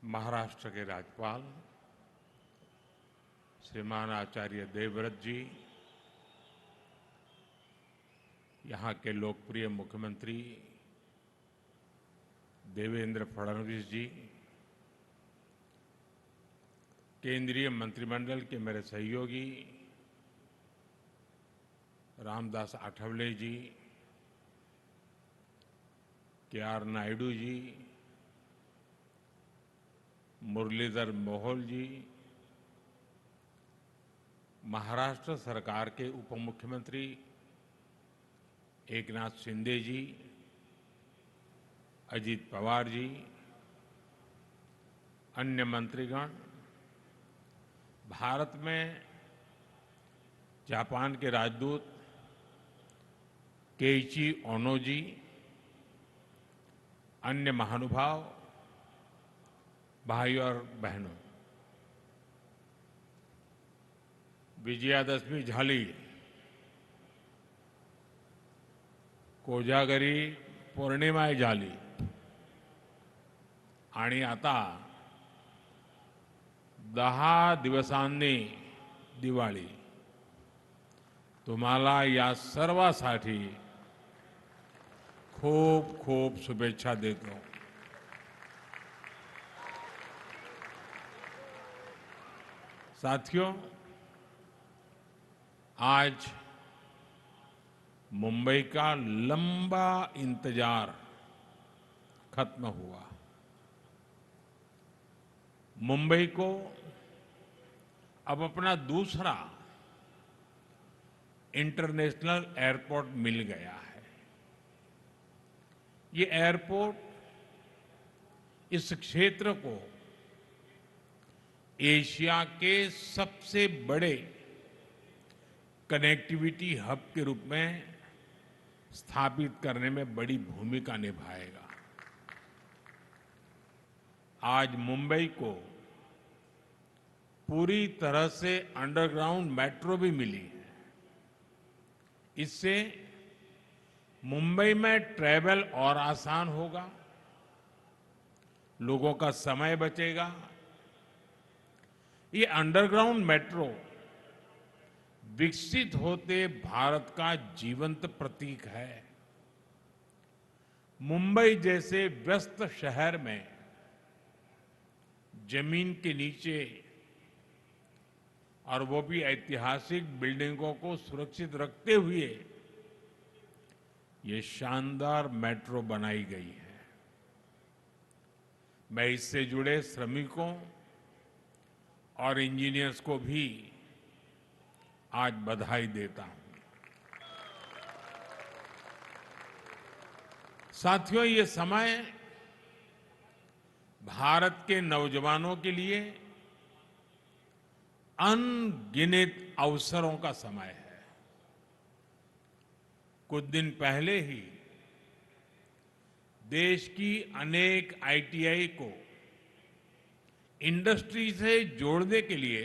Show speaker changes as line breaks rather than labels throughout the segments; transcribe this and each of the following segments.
महाराष्ट्र के राज्यपाल श्रीमान आचार्य देवव्रत जी, यहाँ के लोकप्रिय मुख्यमंत्री देवेंद्र फडणवीस जी, केंद्रीय मंत्रिमंडल के मेरे सहयोगी रामदास आठवले जी, के.आर. नायडू जी, मुरलीधर मोहोल जी, महाराष्ट्र सरकार के उप मुख्यमंत्री एकनाथ शिंदे जी, अजीत पवार जी, अन्य मंत्रीगण, भारत में जापान के राजदूत केइची ओनो जी, अन्य महानुभाव, भाई और बहनों, विजयादशमी झाली, कोजागरी पौर्णिमा झाली आणि आता 10 दिवसांनी दिवाळी. तुम्हाला या सर्वांसाठी खूप खूप शुभेच्छा देतो. साथियों, आज मुंबई का लंबा इंतजार खत्म हुआ. मुंबई को अब अपना दूसरा इंटरनेशनल एयरपोर्ट मिल गया है. ये एयरपोर्ट इस क्षेत्र को एशिया के सबसे बड़े कनेक्टिविटी हब के रूप में स्थापित करने में बड़ी भूमिका निभाएगा. आज मुंबई को पूरी तरह से अंडरग्राउंड मेट्रो भी मिली है. इससे मुंबई में ट्रैवल और आसान होगा, लोगों का समय बचेगा. ये अंडरग्राउंड मेट्रो विकसित होते भारत का जीवंत प्रतीक है. मुंबई जैसे व्यस्त शहर में जमीन के नीचे, और वो भी ऐतिहासिक बिल्डिंगों को सुरक्षित रखते हुए, ये शानदार मेट्रो बनाई गई है. मैं इससे जुड़े श्रमिकों और इंजीनियर्स को भी आज बधाई देता हूं. साथियों, ये समय भारत के नौजवानों के लिए अनगिनत अवसरों का समय है. कुछ दिन पहले ही देश की अनेक आईटीआई को इंडस्ट्री से जोड़ने के लिए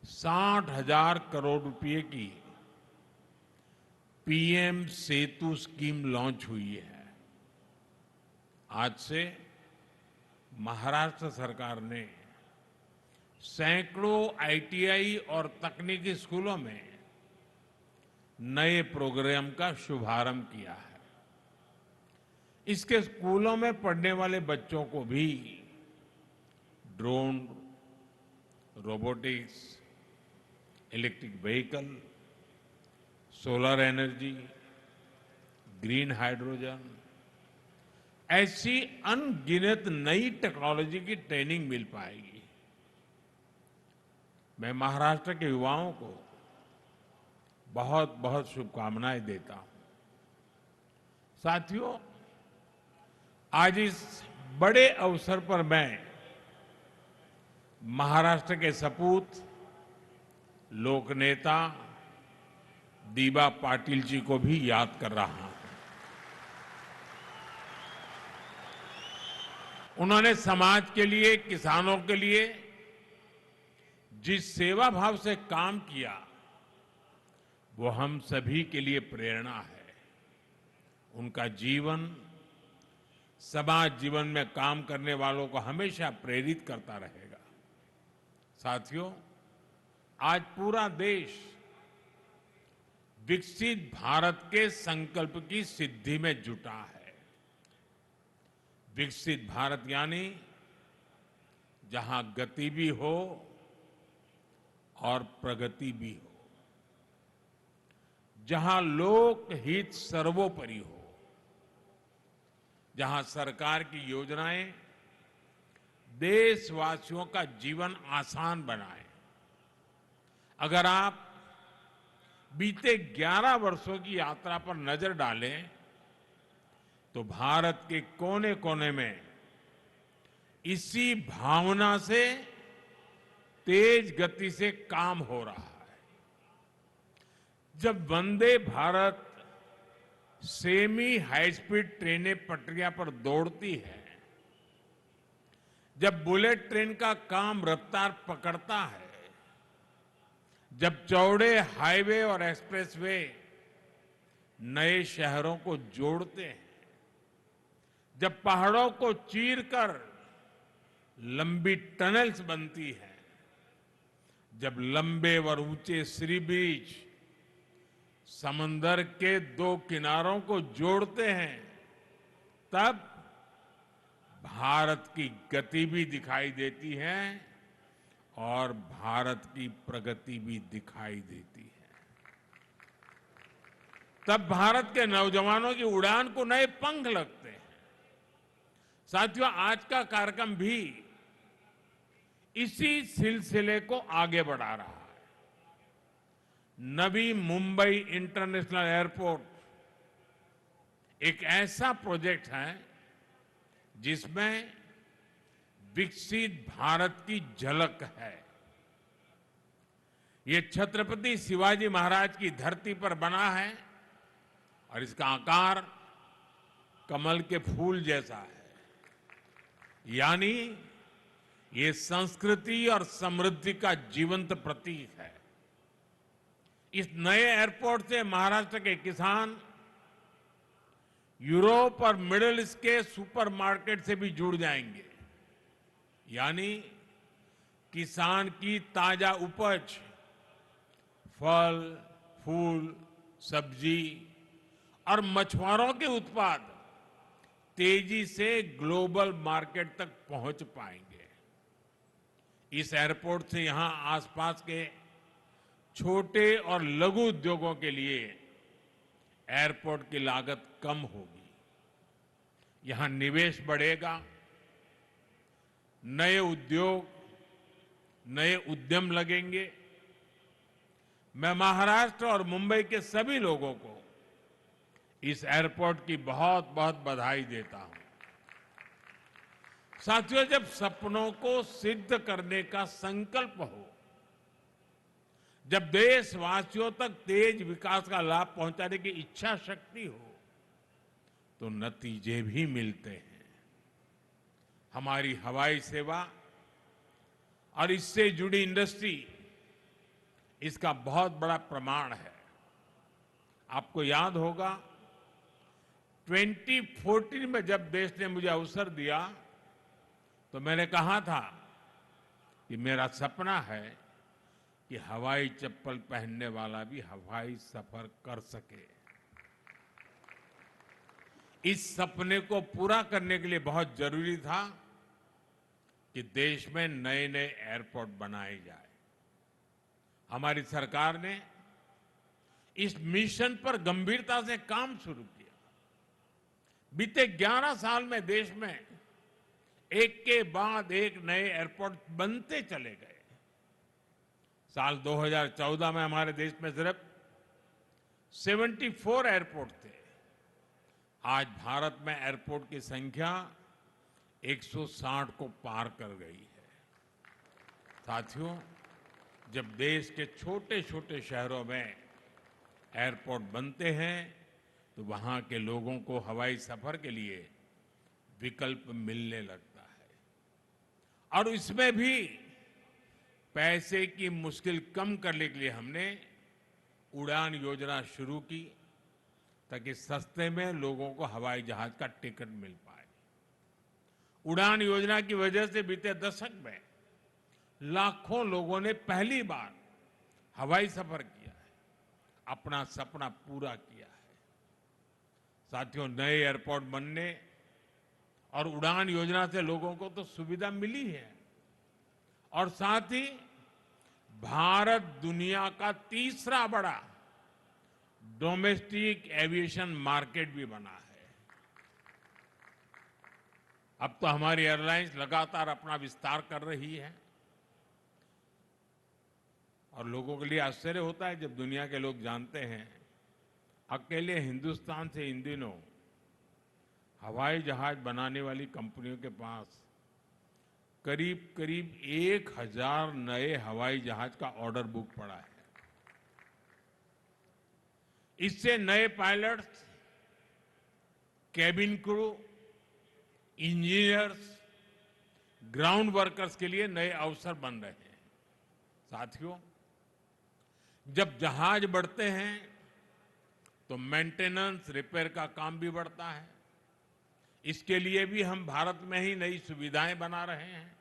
60,000 करोड़ रुपए की पीएम सेतु स्कीम लॉन्च हुई है. आज से महाराष्ट्र सरकार ने सैकड़ों आईटीआई और तकनीकी स्कूलों में नए प्रोग्राम का शुभारंभ किया है. इसके स्कूलों में पढ़ने वाले बच्चों को भी drone, robotics, electric vehicle, solar energy, green hydrogen, ऐसी अनगिनत नई टेक्नोलॉजी की ट्रेनिंग मिल पाएगी. मैं महाराष्ट्र के युवाओं को बहुत बहुत शुभकामनाएं देता हूं. साथियों, आज इस बड़े अवसर पर मैं महाराष्ट्र के सपूत लोकनेता दीबा पाटिल जी को भी याद कर रहा हूं. उन्होंने समाज के लिए, किसानों के लिए जिस सेवा भाव से काम किया, वो हम सभी के लिए प्रेरणा है. उनका जीवन समाज जीवन में काम करने वालों को हमेशा प्रेरित करता रहेगा। साथियों, आज पूरा देश विकसित भारत के संकल्प की सिद्धि में जुटा है। विकसित भारत यानी जहां गति भी हो और प्रगति भी हो, जहां लोक हित सर्वोपरि हो, जहां सरकार की योजनाएं देशवासियों का जीवन आसान बनाए। अगर आप बीते 11 वर्षों की यात्रा पर नजर डालें तो भारत के कोने कोने में इसी भावना से तेज गति से काम हो रहा है। जब Vande Bharat semi high speed ट्रेनें पटरियां पर दौड़ती है, जब बुलेट ट्रेन का काम रफ्तार पकड़ता है, जब चौड़े हाईवे और एक्सप्रेसवे नए शहरों को जोड़ते हैं, जब पहाड़ों को चीरकर लंबी टनल्स बनती हैं, जब लंबे और ऊंचे सी ब्रिज समंदर के दो किनारों को जोड़ते हैं, तब भारत की गति भी दिखाई देती है और भारत की प्रगति भी दिखाई देती है। तब भारत के नौजवानों की उड़ान को नए पंख लगते हैं। साथियों, आज का कार्यक्रम भी इसी सिलसिले को आगे बढ़ा रहा है। नवी मुंबई इंटरनेशनल एयरपोर्ट एक ऐसा प्रोजेक्ट है जिसमें विकसित भारत की झलक है। ये छत्रपति शिवाजी महाराज की धरती पर बना है और इसका आकार कमल के फूल जैसा है। यानी ये संस्कृति और समृद्धि का जीवंत प्रतीक है। इस नए एयरपोर्ट से महाराष्ट्र के किसान यूरोप और मिडिल ईस्ट के सुपरमार्केट से भी जुड़ जाएंगे। यानी किसान की ताजा उपज, फल, फूल, सब्जी और मछुआरों के उत्पाद तेजी से ग्लोबल मार्केट तक पहुंच पाएंगे। इस एयरपोर्ट से यहां आसपास के छोटे और लघु उद्योगों के लिए एयरपोर्ट की लागत कम होगी। यहां निवेश बढ़ेगा, नए उद्योग, नए उद्यम लगेंगे। मैं महाराष्ट्र और मुंबई के सभी लोगों को इस एयरपोर्ट की बहुत बहुत बधाई देता हूं। साथियों, जब सपनों को सिद्ध करने का संकल्प हो, जब देशवासियों तक तेज विकास का लाभ पहुंचाने की इच्छा शक्ति हो, तो नतीजे भी मिलते हैं। हमारी हवाई सेवा और इससे जुड़ी इंडस्ट्री इसका बहुत बड़ा प्रमाण है। आपको याद होगा 2014 में जब देश ने मुझे अवसर दिया तो मैंने कहा था कि मेरा सपना है कि हवाई चप्पल पहनने वाला भी हवाई सफर कर सके। इस सपने को पूरा करने के लिए बहुत जरूरी था कि देश में नए नए एयरपोर्ट बनाए जाए। हमारी सरकार ने इस मिशन पर गंभीरता से काम शुरू किया। बीते 11 साल में देश में एक के बाद एक नए एयरपोर्ट बनते चले गए। साल 2014 में हमारे देश में सिर्फ 74 एयरपोर्ट थे। आज भारत में एयरपोर्ट की संख्या 160 को पार कर गई है। साथियों, जब देश के छोटे छोटे शहरों में एयरपोर्ट बनते हैं तो वहां के लोगों को हवाई सफर के लिए विकल्प मिलने लगता है। और इसमें भी पैसे की मुश्किल कम करने के लिए हमने उड़ान योजना शुरू की ताकि सस्ते में लोगों को हवाई जहाज का टिकट मिल पाए। उड़ान योजना की वजह से बीते दशक में लाखों लोगों ने पहली बार हवाई सफर किया है, अपना सपना पूरा किया है। साथियों, नए एयरपोर्ट बनने और उड़ान योजना से लोगों को तो सुविधा मिली है और साथ ही भारत दुनिया का तीसरा बड़ा डोमेस्टिक एविएशन मार्केट भी बना है। अब तो हमारी एयरलाइंस लगातार अपना विस्तार कर रही है और लोगों के लिए आश्चर्य होता है जब दुनिया के लोग जानते हैं अकेले हिंदुस्तान से इन दिनों हवाई जहाज बनाने वाली कंपनियों के पास करीब करीब 1000 नए हवाई जहाज का ऑर्डर बुक पड़ा है। इससे नए pilots, cabin crew, engineers, ground workers के लिए नए अवसर बन रहे हैं। साथियों, जब जहाज बढ़ते हैं तो मेंटेनेंस, रिपेयर का काम भी बढ़ता है। इसके लिए भी हम भारत में ही नई सुविधाएं बना रहे हैं।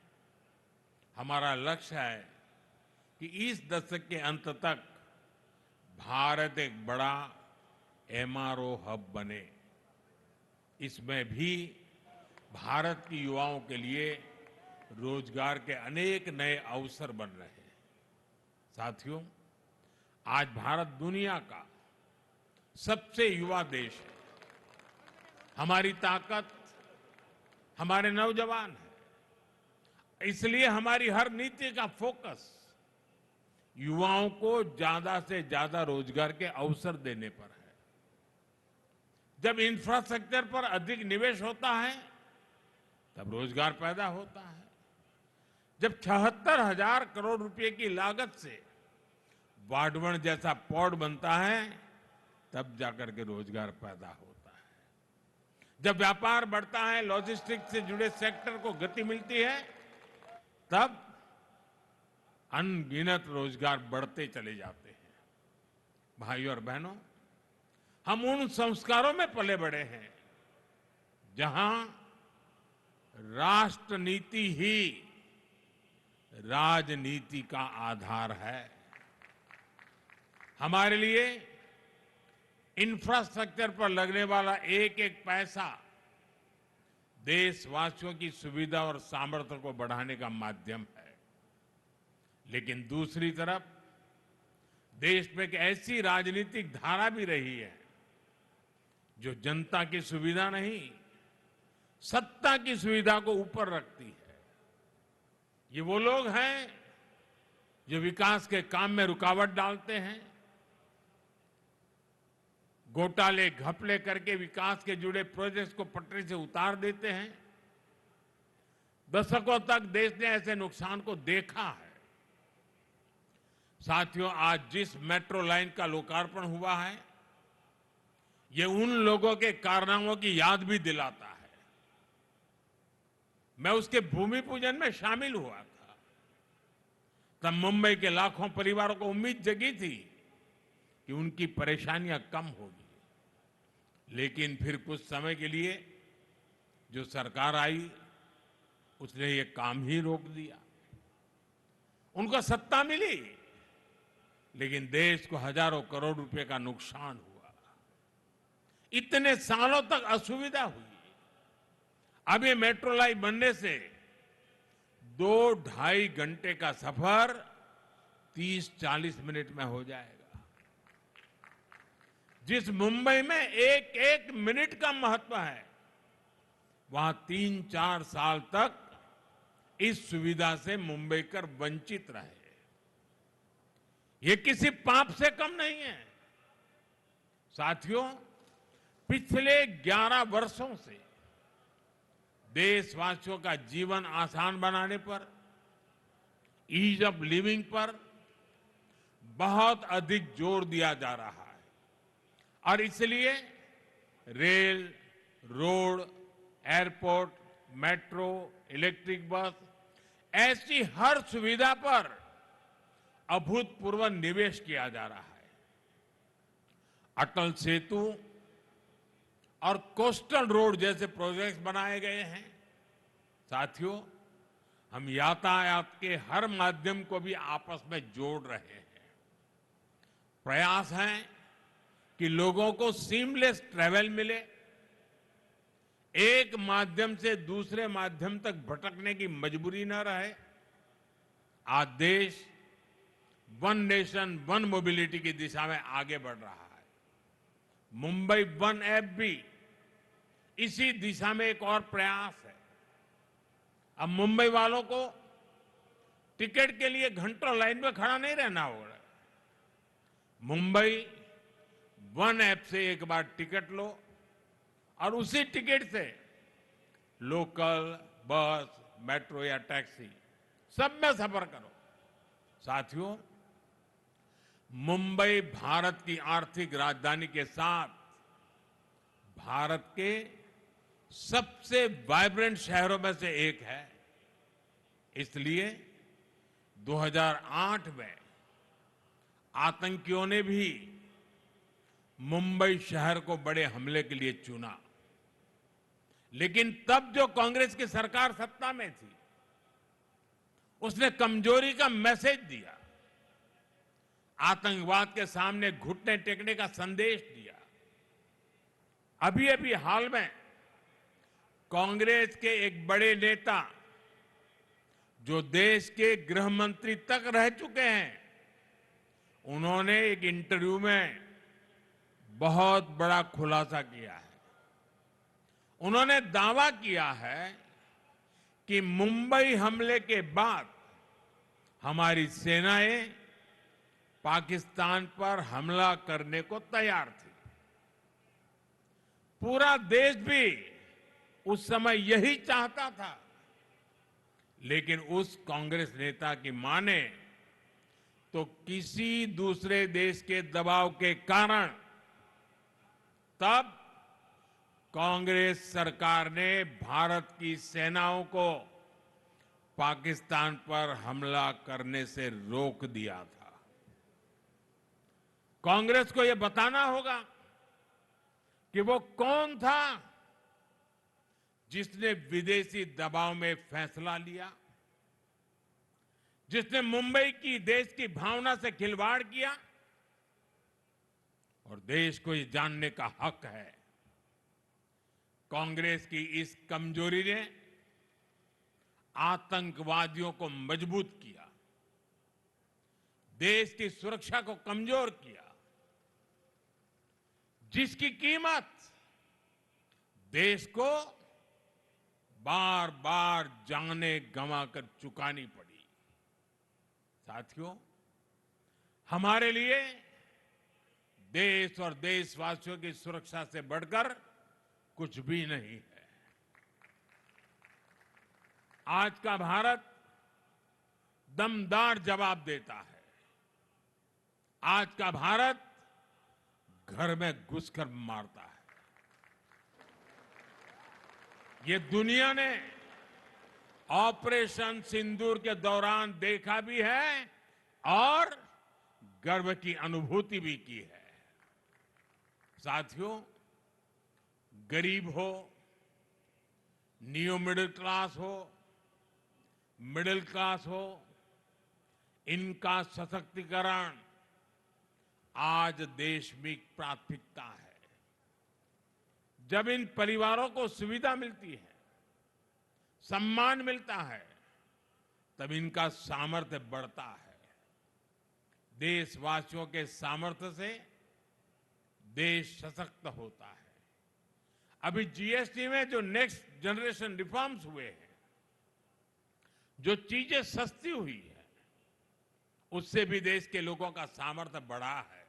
हमारा लक्ष्य है कि इस दशक के अंत तक भारत एक बड़ा एमआरओ हब बने। इसमें भी भारत की युवाओं के लिए रोजगार के अनेक नए अवसर बन रहे हैं। साथियों, आज भारत दुनिया का सबसे युवा देश है। हमारी ताकत हमारे नौजवान है। इसलिए हमारी हर नीति का फोकस युवाओं को ज्यादा से ज्यादा रोजगार के अवसर देने पर है। जब इंफ्रास्ट्रक्चर पर अधिक निवेश होता है तब रोजगार पैदा होता है। जब 76,000 करोड़ रुपए की लागत से वाडवण जैसा पोर्ट बनता है तब जाकर के रोजगार पैदा होता है। जब व्यापार बढ़ता है, लॉजिस्टिक्स से जुड़े सेक्टर को गति मिलती है, तब अनगिनत रोजगार बढ़ते चले जाते हैं। भाइयों और बहनों, हम उन संस्कारों में पले बड़े हैं जहां राष्ट्र नीति ही राजनीति का आधार है। हमारे लिए इंफ्रास्ट्रक्चर पर लगने वाला एक एक पैसा देशवासियों की सुविधा और सामर्थ्य को बढ़ाने का माध्यम है। लेकिन दूसरी तरफ देश में एक ऐसी राजनीतिक धारा भी रही है जो जनता की सुविधा नहीं, सत्ता की सुविधा को ऊपर रखती है। ये वो लोग हैं जो विकास के काम में रुकावट डालते हैं, घोटाले घपले करके विकास के जुड़े प्रोजेक्ट्स को पटरी से उतार देते हैं। दशकों तक देश ने ऐसे नुकसान को देखा है। साथियों, आज जिस मेट्रो लाइन का लोकार्पण हुआ है, ये उन लोगों के कारनामों की याद भी दिलाता है। मैं उसके भूमि पूजन में शामिल हुआ था। तब मुंबई के लाखों परिवारों को उम्मीद जगी थी कि उनकी परेशानियां कम होगी। लेकिन फिर कुछ समय के लिए जो सरकार आई, उसने ये काम ही रोक दिया। उनको सत्ता मिली, लेकिन देश को हजारों करोड़ रुपए का नुकसान हुआ। इतने सालों तक असुविधा हुई। अब ये मेट्रो लाइन बनने से 2-2.5 घंटे का सफर 30-40 मिनट में हो जाएगा। जिस मुंबई में एक एक मिनट का महत्व है, वहां 3-4 साल तक इस सुविधा से मुंबईकर वंचित रहे। ये किसी पाप से कम नहीं है। साथियों, पिछले 11 वर्षों से देशवासियों का जीवन आसान बनाने पर, ईज ऑफ लिविंग पर बहुत अधिक जोर दिया जा रहा है और इसलिए rail, road, airport, metro, electric bus, ऐसी हर सुविधा पर अभूतपूर्व निवेश किया जा रहा है। अटल सेतु और कोस्टल रोड जैसे प्रोजेक्ट्स बनाए गए हैं। साथियों, हम यातायात के हर माध्यम को भी आपस में जोड़ रहे हैं। प्रयास है कि लोगों को सीमलेस ट्रैवल मिले, एक माध्यम से दूसरे माध्यम तक भटकने की मजबूरी न रहे। आज देश वन नेशन वन मोबिलिटी की दिशा में आगे बढ़ रहा है। मुंबई वन ऐप भी इसी दिशा में एक और प्रयास है। अब मुंबई वालों को टिकट के लिए घंटों लाइन में खड़ा नहीं रहना होगा। मुंबई वन ऐप से एक बार टिकट लो और उसी टिकट से लोकल, बस, मेट्रो या टैक्सी सब में सफर करो। साथियों, मुंबई भारत की आर्थिक राजधानी के साथ भारत के सबसे वाइब्रेंट शहरों में से एक है। इसलिए 2008 में आतंकियों ने भी मुंबई शहर को बड़े हमले के लिए चुना, लेकिन तब जो कांग्रेस की सरकार सत्ता में थी, उसने कमजोरी का मैसेज दिया, आतंकवाद के सामने घुटने टेकने का संदेश दिया। अभी अभी हाल में कांग्रेस के एक बड़े नेता, जो देश के गृह मंत्री तक रह चुके हैं, उन्होंने एक इंटरव्यू में बहुत बड़ा खुलासा किया है। उन्होंने दावा किया है कि मुंबई हमले के बाद हमारी सेनाएं पाकिस्तान पर हमला करने को तैयार थी। पूरा देश भी उस समय यही चाहता था, लेकिन उस कांग्रेस नेता की माने तो किसी दूसरे देश के दबाव के कारण तब कांग्रेस सरकार ने भारत की सेनाओं को पाकिस्तान पर हमला करने से रोक दिया था। कांग्रेस को यह बताना होगा कि वो कौन था जिसने विदेशी दबाव में फैसला लिया, जिसने मुंबई की देश की भावना से खिलवाड़ किया। और देश को ये जानने का हक है, कांग्रेस की इस कमजोरी ने आतंकवादियों को मजबूत किया, देश की सुरक्षा को कमजोर किया, जिसकी कीमत देश को बार बार जाने गंवाकर चुकानी पड़ी। साथियों, हमारे लिए देश और देशवासियों की सुरक्षा से बढ़कर कुछ भी नहीं है। आज का भारत दमदार जवाब देता है। आज का भारत घर में घुसकर मारता है। ये दुनिया ने ऑपरेशन सिंदूर के दौरान देखा भी है और गर्व की अनुभूति भी की है। साथियों, गरीब हो, नियो मिडिल क्लास हो, मिडिल क्लास हो, इनका सशक्तिकरण आज देश में प्राथमिकता है। जब इन परिवारों को सुविधा मिलती है, सम्मान मिलता है, तब इनका सामर्थ्य बढ़ता है। देशवासियों के सामर्थ्य से देश सशक्त होता है। अभी जीएसटी में जो नेक्स्ट जनरेशन रिफॉर्म्स हुए हैं, जो चीजें सस्ती हुई है, उससे भी देश के लोगों का सामर्थ्य बढ़ा है।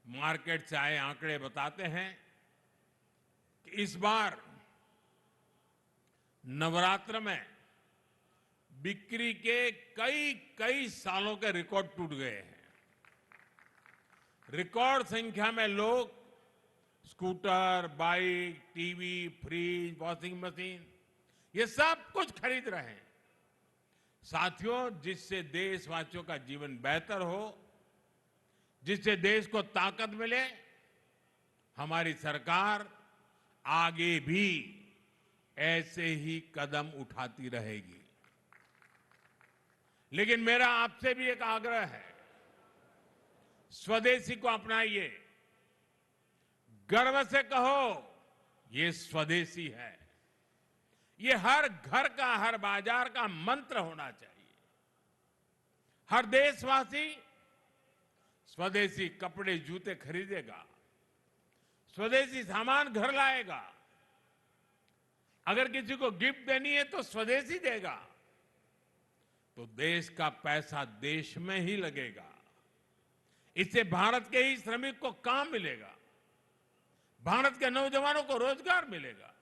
मार्केट से आए आंकड़े बताते हैं कि इस बार नवरात्र में बिक्री के कई सालों के रिकॉर्ड टूट गए हैं। रिकॉर्ड संख्या में लोग scooter, bike, TV, fridge, washing machine, ये सब कुछ खरीद रहे हैं। साथियों, जिससे देशवासियों का जीवन बेहतर हो, जिससे देश को ताकत मिले, हमारी सरकार आगे भी ऐसे ही कदम उठाती रहेगी। लेकिन मेरा आपसे भी एक आग्रह है, स्वदेशी को अपनाइए, गर्व से कहो ये स्वदेशी है। ये हर घर का, हर बाजार का मंत्र होना चाहिए। हर देशवासी स्वदेशी कपड़े जूते खरीदेगा, स्वदेशी सामान घर लाएगा। अगर किसी को गिफ्ट देनी है तो स्वदेशी देगा, तो देश का पैसा देश में ही लगेगा। इससे भारत के ही श्रमिक को काम मिलेगा, भारत के नौजवानों को रोजगार मिलेगा।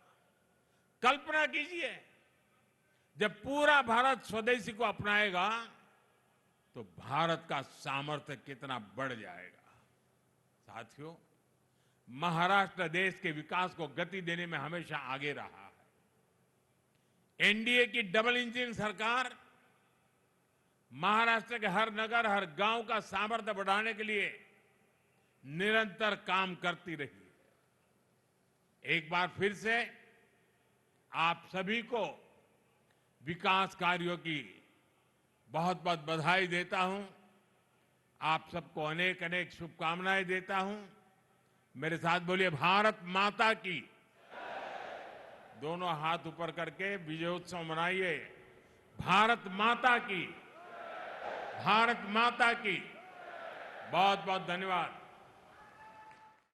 कल्पना कीजिए, जब पूरा भारत स्वदेशी को अपनाएगा तो भारत का सामर्थ्य कितना बढ़ जाएगा। साथियों, महाराष्ट्र देश के विकास को गति देने में हमेशा आगे रहा है। एनडीए की डबल इंजन सरकार महाराष्ट्र के हर नगर, हर गांव का सामर्थ्य बढ़ाने के लिए निरंतर काम करती रही है। एक बार फिर से आप सभी को विकास कार्यों की बहुत बहुत बधाई देता हूं। आप सबको अनेक अनेक शुभकामनाएं देता हूं। मेरे साथ बोलिए, भारत माता की। दोनों हाथ ऊपर करके विजयोत्सव मनाइए। भारत माता की, भारत माता की। बहुत बहुत धन्यवाद।